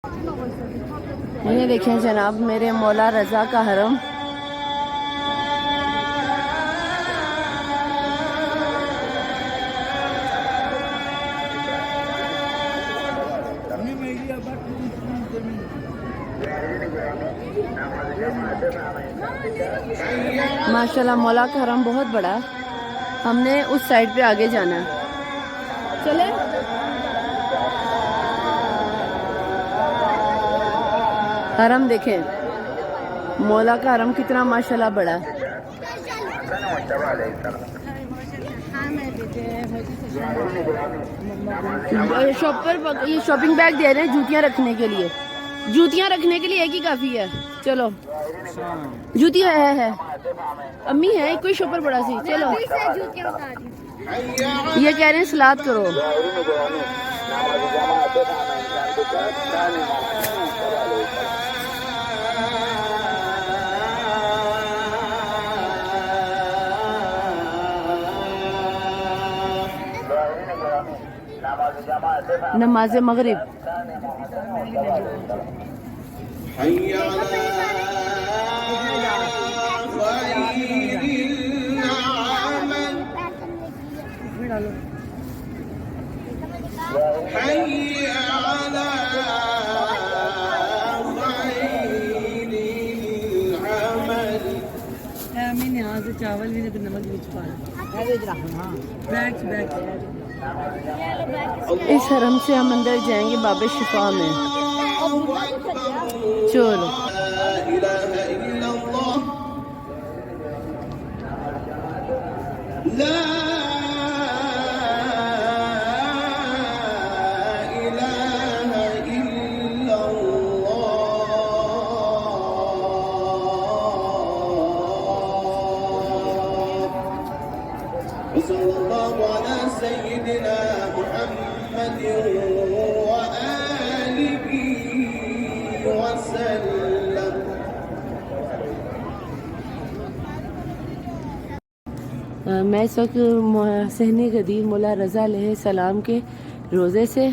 یہ دیکھیں جناب میرے مولا رضا کا حرم. ماشاءاللہ مولا کا حرم بہت بڑا ہے. ہم نے اس سائڈ پہ آگے جانا ہے. چلے حرم دیکھیں مولا کا حرم کتنا ماشاءاللہ بڑا ہے. شاپ پر یہ شاپنگ بیگ دے رہے ہیں جوتیاں رکھنے کے لیے. جوتیاں رکھنے کے لیے ایک ہی کافی ہے. چلو جوتی ہے امی ہے کوئی شاپ پر بڑا سی. چلو یہ کہہ رہے ہیں سلاد کرو. نماز مغرب. چاول بھی نمک اس حرم سے ہم اندر جائیں گے باب شفا میں. چلو صلى الله على سيدنا محمد وآله وسلم. میں اس وقت صحن قدیم مولا رضا علیہ السلام کے روزے سے,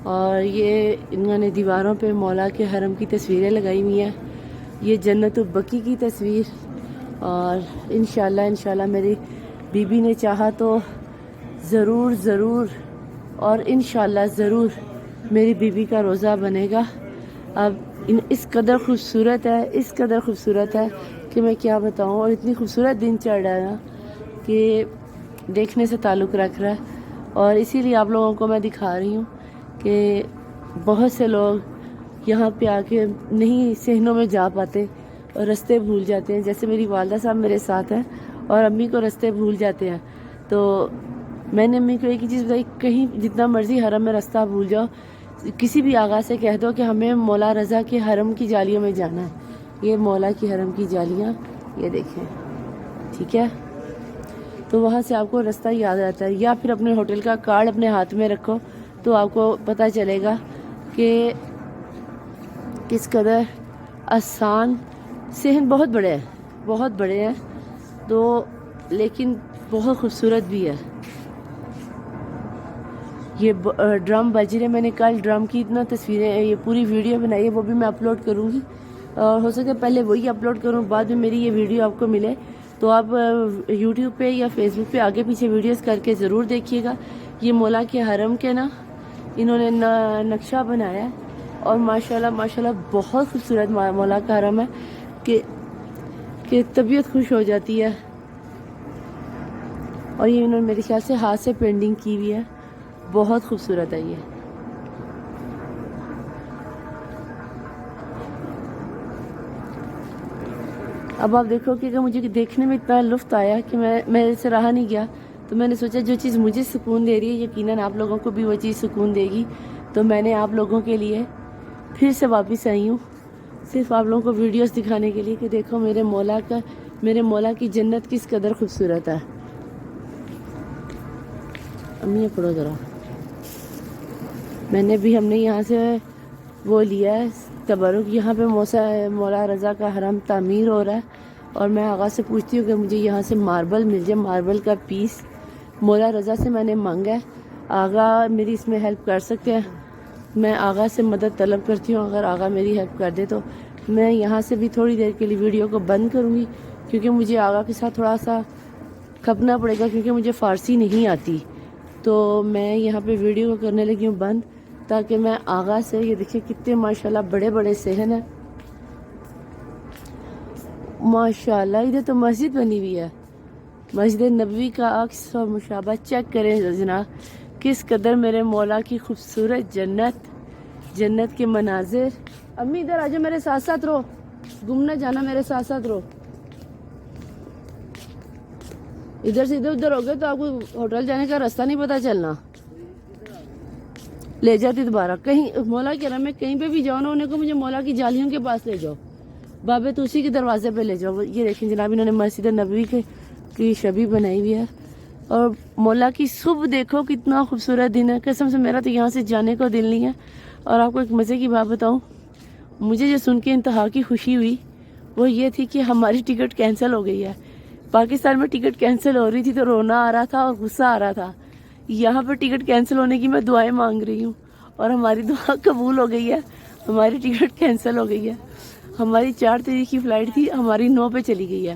اور یہ انہوں نے دیواروں پہ مولا کے حرم کی تصویریں لگائی ہوئی ہیں. یہ جنت البقیع کی تصویر, اور انشاءاللہ میری بی بی نے چاہا تو ضرور اور انشاءاللہ ضرور میری بی بی کا روزہ بنے گا. اب اس قدر خوبصورت ہے کہ میں کیا بتاؤں. اور اتنی خوبصورت دن چڑھ رہا ہے نا کہ دیکھنے سے تعلق رکھ رہا ہے. اور اسی لیے آپ لوگوں کو میں دکھا رہی ہوں کہ بہت سے لوگ یہاں پہ آ کے نہیں صحنوں میں جا پاتے اور رستے بھول جاتے ہیں. جیسے میری والدہ صاحب میرے ساتھ ہیں اور امی کو رستے بھول جاتے ہیں. تو میں نے امی کو ایک ہی چیز بتائی, کہیں جتنا مرضی حرم میں رستہ بھول جاؤ, کسی بھی آغا سے کہہ دو کہ ہمیں مولا رضا کے حرم کی جالیوں میں جانا ہے. یہ مولا کی حرم کی جالیاں یہ دیکھیں, ٹھیک ہے. تو وہاں سے آپ کو رستہ یاد رہتا ہے. یا پھر اپنے ہوٹل کا کارڈ اپنے ہاتھ میں رکھو تو آپ کو پتہ چلے گا کہ کس قدر آسان. صحن بہت بڑے ہیں تو لیکن بہت خوبصورت بھی ہے. یہ ڈرم بج رہے. میں نے کل ڈرم کی اتنا تصویریں, یہ پوری ویڈیو بنائی ہے, وہ بھی میں اپلوڈ کروں گی. اور ہو سکے پہلے وہی اپلوڈ کروں, بعد میں میری یہ ویڈیو آپ کو ملے تو آپ یوٹیوب پہ یا فیس بک پہ آگے پیچھے ویڈیوز کر کے ضرور دیکھیے گا. یہ مولا کے حرم کے نا انہوں نے نقشہ بنایا ہے, اور ماشاءاللہ بہت خوبصورت مولا کا حرم ہے کہ طبیعت خوش ہو جاتی ہے. اور یہ انہوں نے میرے خیال سے ہاتھ سے پینٹنگ کی ہوئی ہے. بہت خوبصورت ہے یہ. اب آپ دیکھو کہ مجھے دیکھنے میں اتنا لطف آیا کہ میں سے رہا نہیں گیا. تو میں نے سوچا جو چیز مجھے سکون دے رہی ہے یقیناً آپ لوگوں کو بھی وہ چیز سکون دے گی. تو میں نے آپ لوگوں کے لیے پھر سے واپس آئی ہوں صرف آپ لوگوں کو ویڈیوز دکھانے کے لیے کہ دیکھو میرے مولا کی جنت کس قدر خوبصورت ہے. امی پڑھو ذرا. ہم نے یہاں سے وہ لیا ہے تبرک. یہاں پہ مولا رضا کا حرم تعمیر ہو رہا ہے, اور میں آغا سے پوچھتی ہوں کہ مجھے یہاں سے ماربل مل جائے, ماربل کا پیس مولا رضا سے میں نے مانگا ہے. آغا میری اس میں ہیلپ کر سکتے ہیں. میں آغا سے مدد طلب کرتی ہوں، اگر آغا میری ہیلپ کر دے تو میں یہاں سے بھی تھوڑی دیر کے لیے ویڈیو کو بند کروں گی، کیونکہ مجھے آغا کے ساتھ تھوڑا سا کھپنا پڑے گا، کیونکہ مجھے فارسی نہیں آتی. تو میں یہاں پہ ویڈیو کو کرنے لگی ہوں بند، تاکہ میں آغا سے، یہ دیکھیں کتنے ماشاءاللہ بڑے بڑے صحن ہیں ماشاءاللہ. ادھر تو مسجد بنی ہوئی ہے، مسجد نبوی کا عکس اور مشابہ چیک کریں جناب، کس قدر میرے مولا کی خوبصورت جنت کے مناظر. امی ادھر آ جاؤ، میرے ساتھ ساتھ رہو، گم نہ جانا، میرے ساتھ ساتھ رہو. ادھر سے ادھر ہو گئے تو آپ کو ہوٹل جانے کا راستہ نہیں پتا چلنا. لے جاتی دوبارہ کہیں مولا کے رحم میں کہیں پہ بھی جاؤ نا، انہیں کو مجھے مولا کی جالیوں کے پاس لے جاؤ، بابے توسی کے دروازے پہ لے جاؤ. یہ دیکھیں جناب، انہوں نے مسجد نبوی کی شبیہ بنائی ہوئی ہے، اور مولا کی صبح دیکھو کتنا خوبصورت دن ہے. قسم سے میرا تو یہاں سے جانے کو دل نہیں ہے. اور آپ کو ایک مزے کی بات بتاؤں، مجھے جو سن کے انتہا کی خوشی ہوئی وہ یہ تھی کہ ہماری ٹکٹ کینسل ہو گئی ہے. پاکستان میں ٹکٹ کینسل ہو رہی تھی تو رونا آ رہا تھا اور غصہ آ رہا تھا. یہاں پہ ٹکٹ کینسل ہونے کی میں دعائیں مانگ رہی ہوں، اور ہماری دعا قبول ہو گئی ہے. ہماری ٹکٹ کینسل ہو گئی ہے. ہماری 4 تاریخ کی فلائٹ تھی، ہماری 9 پہ چلی گئی ہے.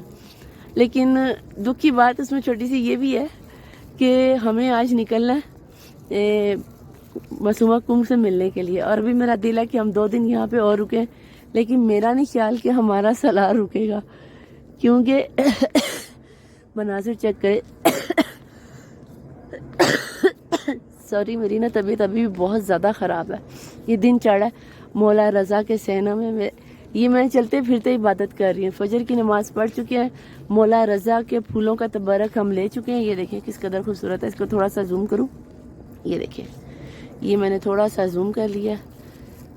لیکن دکھ کی بات اس میں چھوٹی سی یہ بھی ہے کہ ہمیں آج نکلنا ہے معصومہ کنگ سے ملنے کے لیے، اور ابھی میرا دل ہے کہ ہم 2 دن یہاں پہ اور رکیں، لیکن میرا نہیں خیال کہ ہمارا سالار رکے گا، کیونکہ مناظر چیک کرے. سوری، میری نا طبیعت ابھی بھی بہت زیادہ خراب ہے. یہ دن چڑھا ہے مولا رضا کے صحنہ میں، یہ میں چلتے پھرتے عبادت کر رہی ہوں. فجر کی نماز پڑھ چکے ہیں، مولا رضا کے پھولوں کا تبرک ہم لے چکے ہیں. یہ دیکھیں کس قدر خوبصورت ہے. اس کو تھوڑا سا زوم کروں، یہ دیکھیں، یہ میں نے تھوڑا سا زوم کر لیا،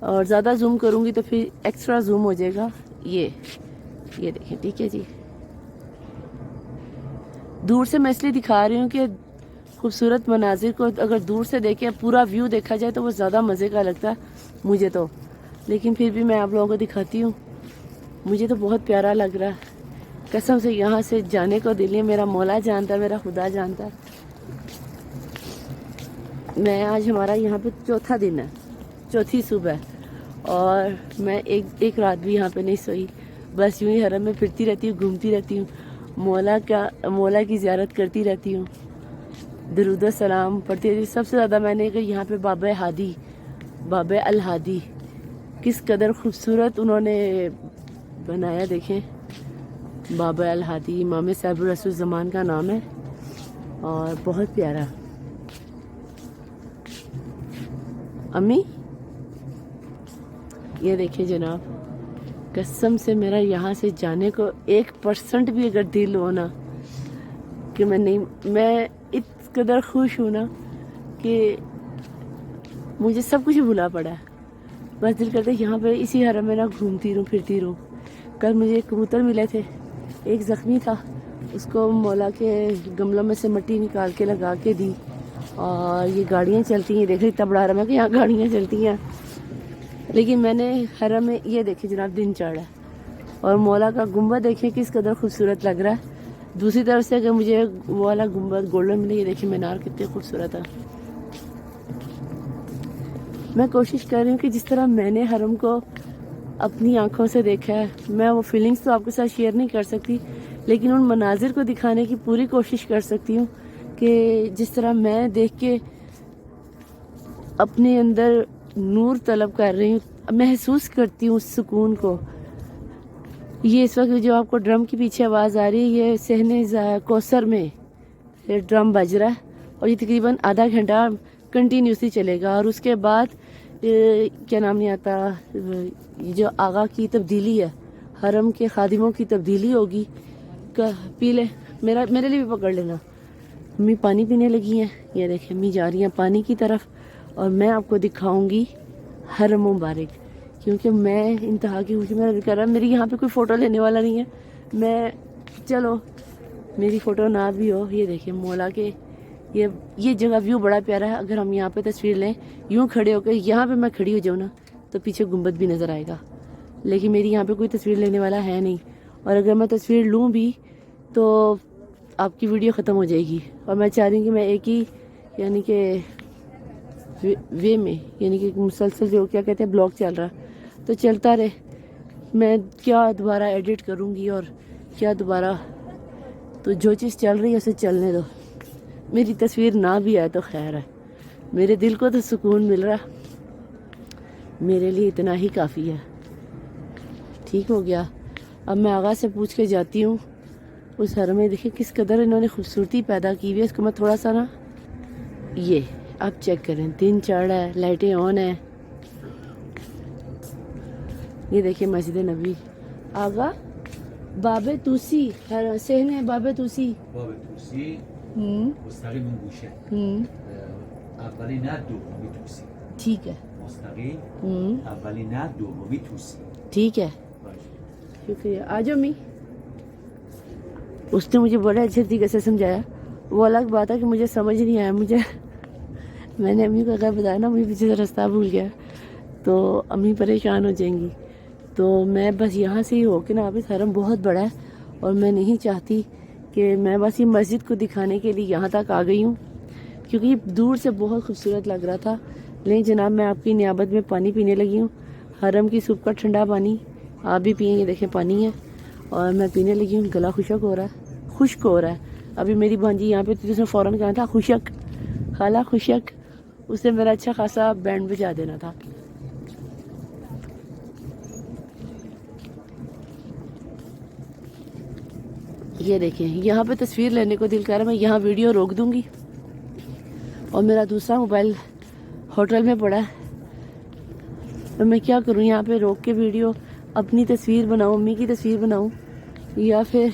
اور زیادہ زوم کروں گی تو پھر ایکسٹرا زوم ہو جائے گا. یہ دیکھیں، ٹھیک ہے جی. دور سے میں اس لیے دکھا رہی ہوں کہ خوبصورت مناظر کو اگر دور سے دیکھیں، پورا ویو دیکھا جائے تو وہ زیادہ مزے کا لگتا ہے مجھے تو. لیکن پھر بھی میں آپ لوگوں کو دکھاتی ہوں، مجھے تو بہت پیارا لگ رہا ہے. قسم سے یہاں سے جانے کو دل نہیں. میرا مولا جانتا ہے، میرا خدا جانتا ہے. میں آج ہمارا یہاں پہ 4تھا دن ہے، 4تھی صبح ہے، اور میں ایک رات بھی یہاں پہ نہیں سوئی. بس یوں ہی حرم میں پھرتی رہتی ہوں، گھومتی رہتی ہوں، مولا کی زیارت کرتی رہتی ہوں، درود و سلام پڑھتی رہتی ہوں. سب سے زیادہ میں نے کہ یہاں پہ بابا الہادی کس قدر خوبصورت انہوں نے بنایا. دیکھیں، بابا الہادی امام صاحب رسول زمان کا نام ہے، اور بہت پیارا. امی یہ دیکھیں جناب، قسم سے میرا یہاں سے جانے کو 1% بھی اگر دل ہو نا کہ میں اس قدر خوش ہوں نا کہ مجھے سب کچھ بھولا پڑا ہے. بس دل کرتا ہے یہاں پہ اسی حرم میں نا گھومتی رہوں، پھرتی رہوں. کل مجھے ایک کبوتر ملے تھے، ایک زخمی تھا، اس کو مولا کے گملوں میں سے مٹی نکال کے لگا کے دی. اور یہ گاڑیاں چلتی ہیں، دیکھ اتنا بڑا حرم ہے کہ یہاں گاڑیاں چلتی ہیں. لیکن میں نے حرم میں یہ دیکھے جناب دن چڑھا ہے، اور مولا کا گنبد دیکھیں کس قدر خوبصورت لگ رہا ہے. دوسری طرف سے اگر مجھے وہ والا گنبد گولڈن ملے، یہ دیکھیں مینار کتنے خوبصورت ہے. میں کوشش کر رہی ہوں کہ جس طرح میں نے حرم کو اپنی آنکھوں سے دیکھا ہے، میں وہ فیلنگز تو آپ کے ساتھ شیئر نہیں کر سکتی، لیکن ان مناظر کو دکھانے کی پوری کوشش کر سکتی ہوں کہ جس طرح میں دیکھ کے اپنے اندر نور طلب کر رہی ہوں، محسوس کرتی ہوں اس سکون کو. یہ اس وقت جو آپ کو ڈرم کی پیچھے آواز آ رہی ہے، یہ صحن کوثر میں یہ ڈرم بج رہا ہے، اور یہ تقریباً آدھا گھنٹہ کنٹینیوسلی چلے گا. اور اس کے بعد کیا نام نہیں آتا، جو آغا کی تبدیلی ہے، حرم کے خادموں کی تبدیلی ہوگی. پی لے، میرے لیے بھی پکڑ لینا. امی پانی پینے لگی ہیں، یہ دیکھیں امی جا رہی ہیں پانی کی طرف، اور میں آپ کو دکھاؤں گی حرم مبارک، کیونکہ میں انتہا کی خوشی میں کر رہا. میری یہاں پہ کوئی فوٹو لینے والا نہیں ہے، چلو میری فوٹو نہ بھی ہو. یہ دیکھیں مولا کے یہ جگہ ویو بڑا پیارا ہے. اگر ہم یہاں پہ تصویر لیں، یوں کھڑے ہو کے یہاں پہ میں کھڑی ہو جاؤں نا تو پیچھے گنبد بھی نظر آئے گا، لیکن میری یہاں پہ کوئی تصویر لینے والا ہے نہیں. اور اگر میں تصویر لوں بھی تو آپ کی ویڈیو ختم ہو جائے گی، اور میں چاہ رہی ہوں کہ میں ایک ہی یعنی کہ وے میں، یعنی کہ مسلسل جو کیا کہتے ہیں بلاگ چل رہا تو چلتا رہے. میں کیا دوبارہ ایڈٹ کروں گی اور کیا دوبارہ، تو جو چیز چل رہی ہے اسے چلنے دو. میری تصویر نہ بھی آئے تو خیر ہے، میرے دل کو تو سکون مل رہا، میرے لیے اتنا ہی کافی ہے. ٹھیک ہو گیا. اب میں آغا سے پوچھ کے جاتی ہوں اس حرم میں. دیکھیں کس قدر انہوں نے خوبصورتی پیدا کی ہوئی ہے. اس کو میں تھوڑا سا نا، یہ آپ چیک کریں، دن چڑھ رہا ہے، لائٹیں آن ہیں. یہ دیکھیں مسجد نبی. آغا باب توسی سہن ہے، باب توسی. باب توسی مستقیم گوشه اولین نه دومی توسی. ٹھیک ہے. مستقیم اولین نه دومی توسی. ٹھیک ہے، شکریہ. آ جاؤ امی. اس نے مجھے بڑے اچھے طریقے سے سمجھایا. وہ الگ بات ہے کہ مجھے سمجھ نہیں آیا. میں نے امی کو اگر بتایا نا مجھے پیچھے سے راستہ بھول گیا تو امی پریشان ہو جائیں گی. تو میں بس یہاں سے ہی ہو کے نا، واپس حرم بہت بڑا ہے اور میں نہیں چاہتی کہ میں بس یہ مسجد کو دکھانے کے لیے یہاں تک آ گئی ہوں، کیونکہ یہ دور سے بہت خوبصورت لگ رہا تھا. لیکن جناب میں آپ کی نیابت میں پانی پینے لگی ہوں، حرم کی سوپ کا ٹھنڈا پانی. آپ بھی پئیں. یہ دیکھیں پانی ہے اور میں پینے لگی ہوں. گلا خشک ہو رہا ہے. ابھی میری بھانجی یہاں پہ تھی، اس نے فوراً کہا تھا خشک خالہ خشک. اس نے میرا اچھا خاصا بینڈ بجا دینا تھا. یہ دیکھیں یہاں پہ تصویر لینے کو دل کر رہا ہے. میں یہاں ویڈیو روک دوں گی اور میرا دوسرا موبائل ہوٹل میں پڑا ہے. تو میں کیا کروں، یہاں پہ روک کے ویڈیو اپنی تصویر بناؤں، امی کی تصویر بناؤں، یا پھر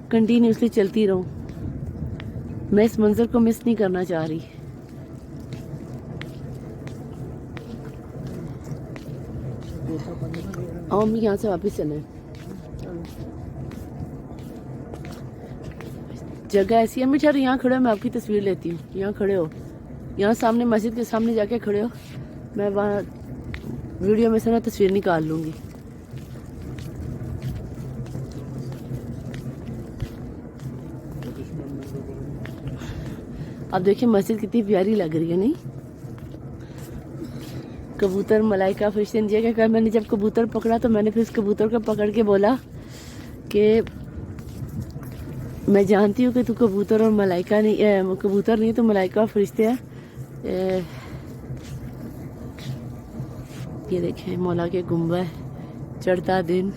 کنٹینیوسلی چلتی رہوں. میں اس منظر کو مس نہیں کرنا چاہ رہی. امی یہاں سے واپس چلیں. جگہ ایسی ہے. امی چلو یہاں کھڑے ہو، میں آپ کی تصویر لیتی ہوں. یہاں کھڑے ہو، یہاں سامنے مسجد کے سامنے جا کے کھڑے ہو. میں وہاں ویڈیو میں سے نا تصویر نکال لوں گی. اب دیکھیں مسجد کتنی پیاری لگ رہی ہے نہیں. کبوتر ملائکہ فرشتے نیچے کے کہا. میں نے جب کبوتر پکڑا تو میں نے پھر اس کبوتر کو پکڑ کے بولا کہ میں جانتی ہوں کہ تو کبوتر اور ملائکہ نہیں، کبوتر نہیں تو ملائکہ اور فرشتے ہیں. یہ دیکھیں مولا کے گنبد، چڑھتا دن.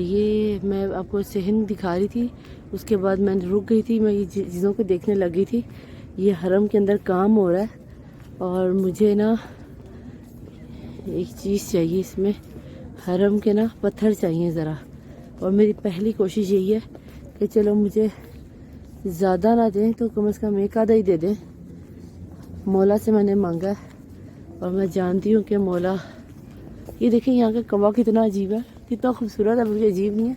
یہ میں آپ کو صحن دکھا رہی تھی، اس کے بعد میں رک گئی تھی. میں یہ چیزوں کو دیکھنے لگ گئی تھی. یہ حرم کے اندر کام ہو رہا ہے اور مجھے نا ایک چیز چاہیے. اس میں حرم کے نا پتھر چاہیے ذرا. اور میری پہلی کوشش یہی ہے کہ چلو مجھے زیادہ نہ دیں تو کم از کم ایک آدھا ہی دے دیں. مولا سے میں نے مانگا ہے اور میں جانتی ہوں کہ مولا. یہ دیکھیں یہاں کا کوا کتنا عجیب ہے، کتنا خوبصورت ہے. مجھے عجیب نہیں ہے.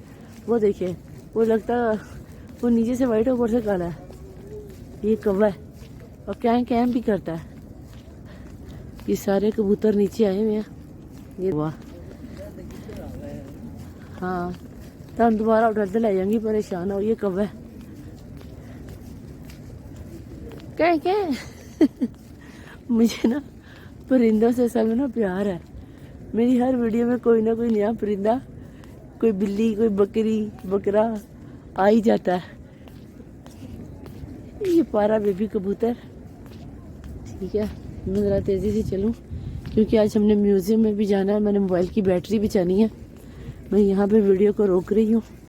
وہ دیکھیں، وہ لگتا ہے وہ نیچے سے وائٹ اوپر سے کالا ہے. یہ کوا ہے اور کیمپ بھی کرتا ہے. یہ سارے کبوتر نیچے آئے ہوئے ہیں. یہ واہ، ہاں تو ہم دوبارہ اٹھتے لے جائیں گی، پریشان ہو. یہ کوا ہے مجھے نا پرندوں سے سب نا پیار ہے. میری ہر ویڈیو میں کوئی نہ کوئی نیا پرندہ، کوئی بلی، کوئی بکری، بکرا آ ہی جاتا ہے. یہ پارا بیبی کبوتر. ٹھیک ہے میں ذرا تیزی سے چلوں کیونکہ آج ہم نے میوزیم میں بھی جانا ہے. میں نے موبائل کی بیٹری بچانی ہے. میں یہاں پہ ویڈیو کو روک رہی ہوں.